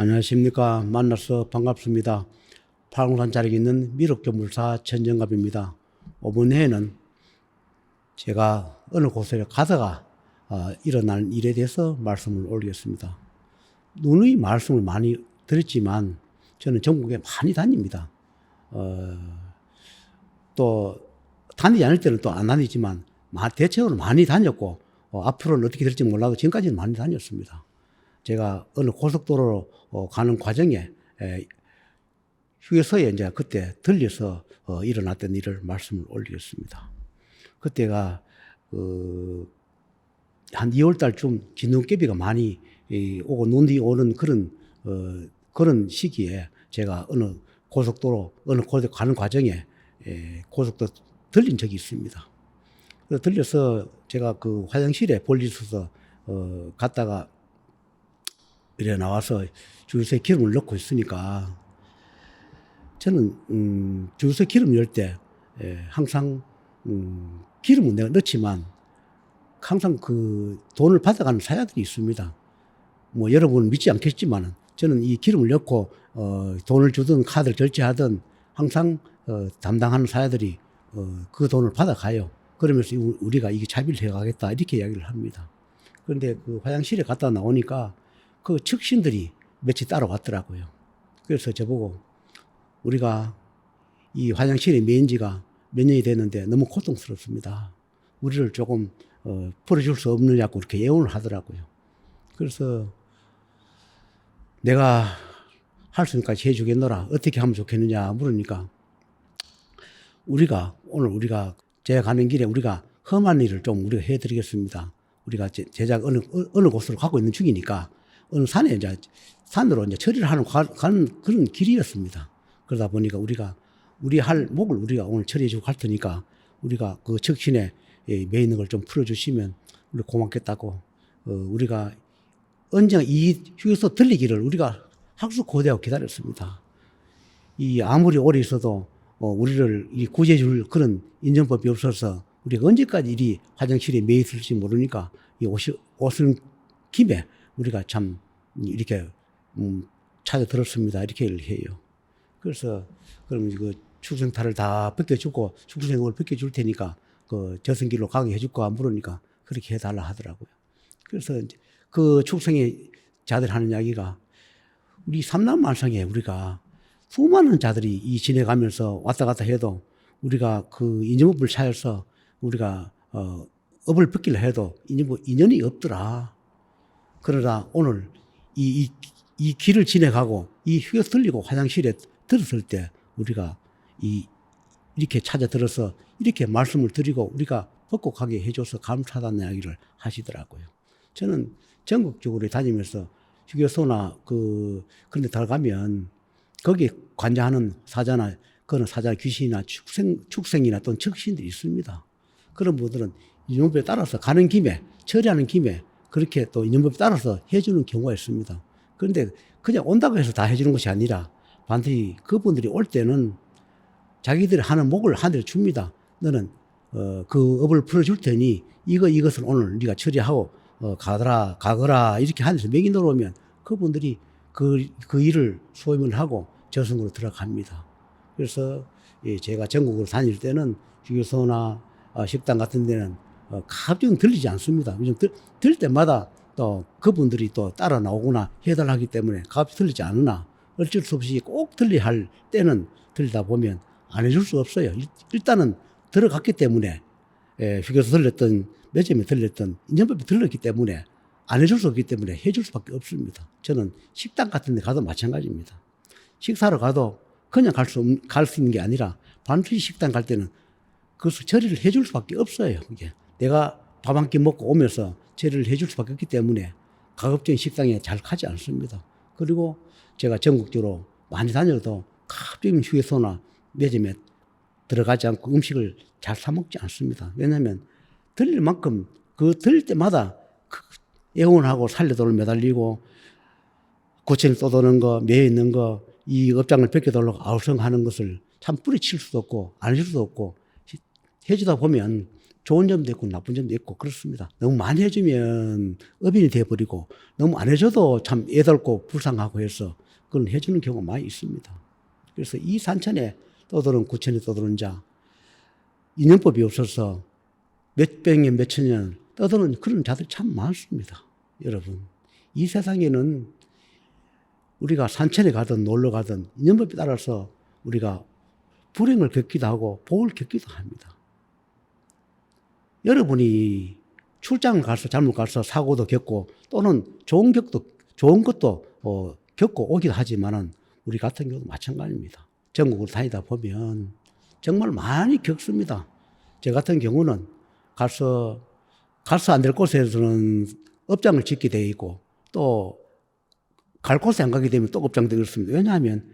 안녕하십니까. 만나서 반갑습니다. 팔공산 자락에 있는 미륵교물사 천정갑입니다. 이번 해에는 제가 어느 곳에 가다가 일어난 일에 대해서 말씀을 올리겠습니다. 누누이 말씀을 많이 드렸지만 저는 전국에 많이 다닙니다. 또 다니지 않을 때는 또 안 다니지만 대체적으로 많이 다녔고 앞으로는 어떻게 될지 몰라도 지금까지는 많이 다녔습니다. 제가 어느 고속도로로 가는 과정에 휴게소에 이제 그때 들려서 일어났던 일을 말씀을 올리겠습니다. 그때가 한 2월달쯤 진눈깨비가 많이 오고 눈이 오는 그런 시기에 제가 어느 고속도로 어느 곳에 가는 과정에 고속도로 들린 적이 있습니다. 그래서 들려서 제가 그 화장실에 볼일 있어서 갔다가 이래 나와서 주유소에 기름을 넣고 있으니까 저는 주유소에 기름 넣을 때 항상 기름은 내가 넣지만 항상 그 돈을 받아가는 사야들이 있습니다. 뭐 여러분은 믿지 않겠지만 저는 이 기름을 넣고 돈을 주든 카드를 결제하든 항상 담당하는 사야들이 그 돈을 받아가요. 그러면서 우리가 이게 자비를 해가겠다 이렇게 이야기를 합니다. 그런데 그 화장실에 갔다 나오니까 그 측신들이 며칠 따라왔더라고요. 그래서 저보고 우리가 이 화장실에 매인 지가 몇 년이 됐는데 너무 고통스럽습니다. 우리를 조금 풀어줄 수 없느냐고 이렇게 예언을 하더라고요. 그래서 내가 할 수 있는 까지 해주겠노라. 어떻게 하면 좋겠느냐 물으니까 오늘 우리가 제가 가는 길에 우리가 험한 일을 좀 우리가 해드리겠습니다. 우리가 제작 어느 곳으로 가고 있는 중이니까 어느 산에 산으로 처리를 하는 그런 길이었습니다. 그러다 보니까 우리 할 목을 우리가 오늘 처리해주고 갈 테니까 우리가 그 적신에 매 있는 걸 좀 풀어주시면 우리 고맙겠다고 우리가 언젠가 이 휴게소 들리기를 우리가 학수고대하고 기다렸습니다. 이 아무리 오래 있어도 우리를 구제해줄 그런 인정법이 없어서 우리가 언제까지 이 화장실에 매 있을지 모르니까 이 오는 김에 우리가 참 이렇게 찾아 들었습니다. 이렇게 얘기를 해요. 그래서 그럼 그 축생탈을 다 벗겨주고 축생을 벗겨줄 테니까 그 저승길로 가게 해줄까 물으니까 그렇게 해달라 하더라고요. 그래서 그 축생의 자들 하는 이야기가 우리 삼남만상에 우리가 수많은 자들이 이 지내가면서 왔다 갔다 해도 우리가 그 인연법을 차여서 우리가 업을 벗기려 해도 인연이 없더라. 그러다 오늘 이 길을 지내가고 이 휴게소 들리고 화장실에 들었을 때 우리가 이렇게 찾아 들어서 이렇게 말씀을 드리고 우리가 벅곡하게 해줘서 감사하다는 이야기를 하시더라고요. 저는 전국적으로 다니면서 휴게소나 그런 데 들어가면 거기에 관장하는 사자나 그런 사자 귀신이나 축생이나 또는 적신들이 있습니다. 그런 분들은 인연법에 따라서 가는 김에 처리하는 김에 그렇게 또 인연법에 따라서 해주는 경우가 있습니다. 그런데 그냥 온다고 해서 다 해주는 것이 아니라 반드시 그분들이 올 때는 자기들이 하는 목을 하늘에 줍니다. 너는 그 업을 풀어줄 테니 이것을 오늘 네가 처리하고 가거라 이렇게 하늘에서 맥이 들어오면 그분들이 그 일을 소임을 하고 저승으로 들어갑니다. 그래서 제가 전국으로 다닐 때는 휴게소나 식당 같은 데는 가급적 들리지 않습니다. 요즘 들 때마다 또 그분들이 또 따라 나오거나 해달라 하기 때문에 가급적 들리지 않으나 어쩔 수 없이 꼭 들려야 할 때는 들리다 보면 안 해줄 수 없어요. 일단은 들어갔기 때문에 휴게소 들렸던 몇 점에 들렸던 인연법이 들렸기 때문에 안 해줄 수 없기 때문에 해줄 수밖에 없습니다. 저는 식당 같은 데 가도 마찬가지입니다. 식사를 가도 그냥 갈 수 있는 게 아니라 반드시 식당 갈 때는 그것을 처리를 해줄 수밖에 없어요. 이게 내가 밥 한 끼 먹고 오면서 처리를 해줄 수밖에 없기 때문에 가급적인 식당에 잘 가지 않습니다. 그리고 제가 전국적으로 많이 다녀도 가급적인 휴게소나 매점에 들어가지 않고 음식을 잘 사 먹지 않습니다. 왜냐하면 들릴 만큼 들릴 때마다 애원하고 살려돌 매달리고 고체를 쏟아놓는 거, 매여 있는 거, 이 업장을 벗겨달라고 아우성하는 것을 참 뿌리칠 수도 없고 안 해줄 수도 없고 해주다 보면 좋은 점도 있고 나쁜 점도 있고 그렇습니다. 너무 많이 해주면 어빈이 돼버리고 너무 안 해줘도 참 애달고 불쌍하고 해서 그건 해주는 경우가 많이 있습니다. 그래서 이 산천에 떠도는 구천에 떠도는 자 인연법이 없어서 몇백 년 몇천 년 떠도는 그런 자들이 참 많습니다. 여러분 이 세상에는 우리가 산천에 가든 놀러 가든 인연법에 따라서 우리가 불행을 겪기도 하고 복을 겪기도 합니다. 여러분이 출장을 가서 잘못 가서 사고도 겪고 또는 좋은 것도 겪고 오기도 하지만은 우리 같은 경우도 마찬가지입니다. 전국으로 다니다 보면 정말 많이 겪습니다. 저 같은 경우는 가서 안 될 곳에서는 업장을 짓게 되어 있고 또 갈 곳에 안 가게 되면 또 업장도 그렇습니다. 왜냐하면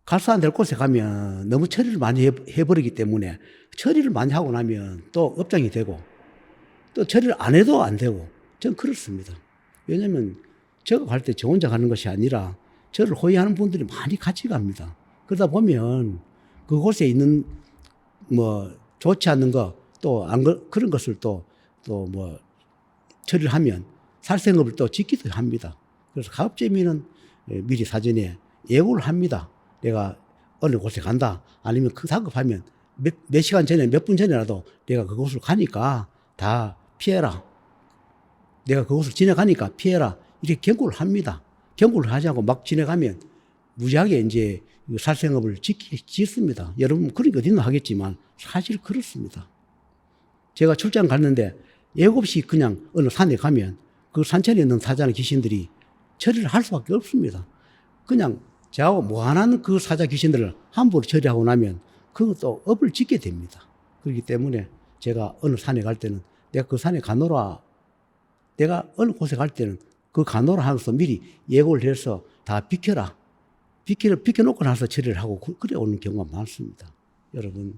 가서 안 될 곳에 가면 너무 처리를 많이 해버리기 때문에 처리를 많이 하고 나면 또 업장이 되고 또 처리를 안 해도 안 되고 전 그렇습니다. 왜냐하면 제가 갈 때 저 혼자 가는 것이 아니라 저를 호위하는 분들이 많이 같이 갑니다. 그러다 보면 그곳에 있는 좋지 않는 거 또 그런 것을 또 처리를 하면 살생업을 또 짓기도 합니다. 그래서 가업재미는 미리 사전에 예고를 합니다. 내가 어느 곳에 간다. 아니면 그 작업하면 몇 시간 전에 몇 분 전에라도 내가 그곳을 가니까 다 피해라. 내가 그곳을 지나가니까 피해라. 이렇게 경고를 합니다. 경고를 하지 않고 막 지나가면 무지하게 이제 살생업을 짓습니다. 여러분 그런 게 어디나 하겠지만 사실 그렇습니다. 제가 출장 갔는데 예고 없이 그냥 어느 산에 가면 그 산천에 있는 사자나 귀신들이 처리를 할 수밖에 없습니다. 그냥 저하고 무한한 그 사자 귀신들을 함부로 처리하고 나면 그것도 업을 짓게 됩니다. 그렇기 때문에 제가 어느 산에 갈 때는 내가 그 산에 가노라, 내가 어느 곳에 갈 때는 그 가노라 하면서 미리 예고를 해서 다 비켜놓고 나서 처리를 하고 그래 오는 경우가 많습니다. 여러분,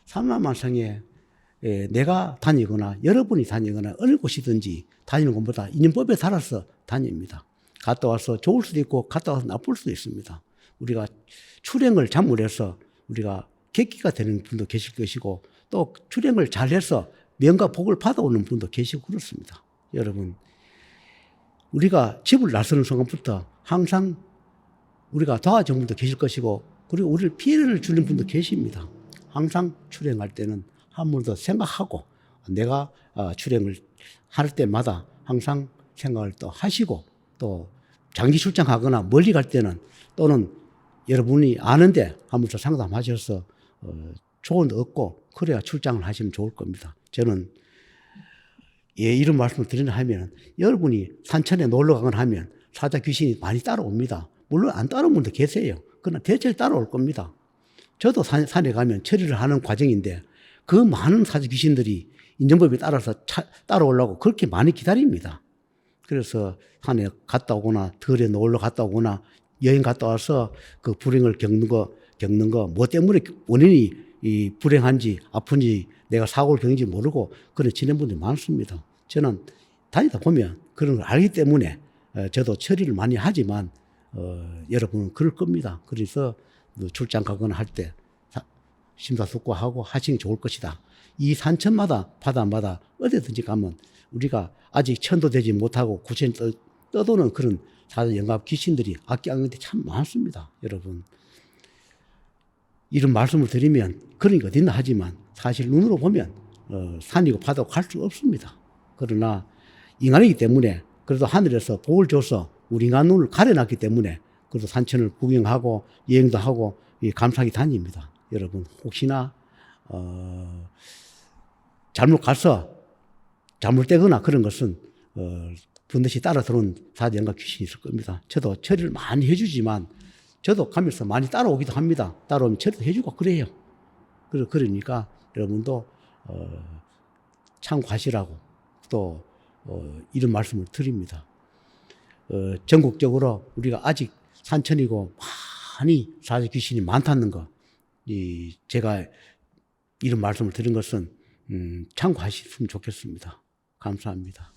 삼라만상에 내가 다니거나 여러분이 다니거나 어느 곳이든지 다니는 것보다 인연법에 따라서 다닙니다. 갔다 와서 좋을 수도 있고 갔다 와서 나쁠 수도 있습니다. 우리가 출행을 잘못해서 우리가 객기가 되는 분도 계실 것이고 또 출행을 잘해서 명과 복을 받아오는 분도 계시고 그렇습니다. 여러분, 우리가 집을 나서는 순간부터 항상 우리가 도와주는 분도 계실 것이고 그리고 우리를 피해를 주는 분도 계십니다. 항상 출행할 때는 한 번 더 생각하고 내가 출행을 할 때마다 항상 생각을 또 하시고 또 장기 출장하거나 멀리 갈 때는 또는 여러분이 아는데 한 번 더 상담하셔서 조언도 얻고 그래야 출장을 하시면 좋을 겁니다. 저는 이런 말씀을 드리나 하면 여러분이 산천에 놀러 가거나 하면 사자 귀신이 많이 따라옵니다. 물론 안 따라오는 분도 계세요. 그러나 대체로 따라올 겁니다. 저도 산에 가면 처리를 하는 과정인데 그 많은 사자 귀신들이 인정법에 따라서 따라오려고 그렇게 많이 기다립니다. 그래서 산에 갔다 오거나 들에 놀러 갔다 오거나 여행 갔다 와서 그 불행을 겪는 거 뭐 때문에 원인이 불행한지 아픈지 내가 사고를 겪는지 모르고 그런 지낸 분들이 많습니다. 저는 다니다 보면 그런 걸 알기 때문에 저도 처리를 많이 하지만 여러분은 그럴 겁니다. 그래서 출장 가거나 할 때 심사숙고하고 하시는 게 좋을 것이다. 이 산천마다 바다마다 어디든지 가면 우리가 아직 천도되지 못하고 구천에 떠도는 그런 사자 영감 귀신들이 악기악는데 참 많습니다. 여러분, 이런 말씀을 드리면 그런 게 어딨나 하지만 사실 눈으로 보면 산이고 바다고 갈 수 없습니다. 그러나 인간이기 때문에 그래도 하늘에서 복을 줘서 우리 인간 눈을 가려놨기 때문에 그래도 산천을 구경하고 여행도 하고 감사하게 다닙니다. 여러분, 혹시나 잘못 가서 잘못되거나 그런 것은 반드시 따라 들어온 사자연가 귀신이 있을 겁니다. 저도 처리를 많이 해주지만 저도 가면서 많이 따라오기도 합니다. 따라오면 처리도 해주고 그래요. 그러니까 여러분도 참고하시라고 또 이런 말씀을 드립니다. 전국적으로 우리가 아직 산천이고 많이 사자 귀신이 많다는 거, 제가 이런 말씀을 드린 것은 참고하셨으면 좋겠습니다. 감사합니다.